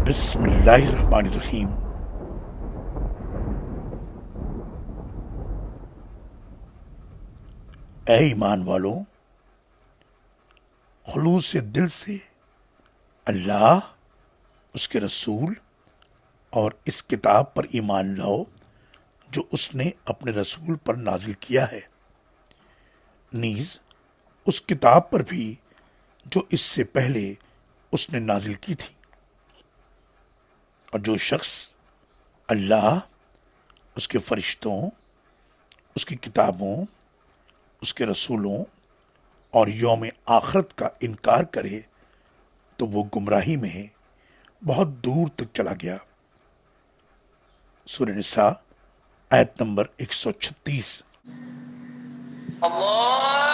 بسم اللہ الرحمن الرحیم۔ اے ایمان والو، خلوص دل سے اللہ، اس کے رسول اور اس کتاب پر ایمان لاؤ جو اس نے اپنے رسول پر نازل کیا ہے، نیز اس کتاب پر بھی جو اس سے پہلے اس نے نازل کی تھی۔ اور جو شخص اللہ، اس کے فرشتوں، اس کی کتابوں، اس کے رسولوں اور یوم آخرت کا انکار کرے تو وہ گمراہی میں ہے، بہت دور تک چلا گیا۔ سورہ نساء آیت نمبر 136۔ اللہ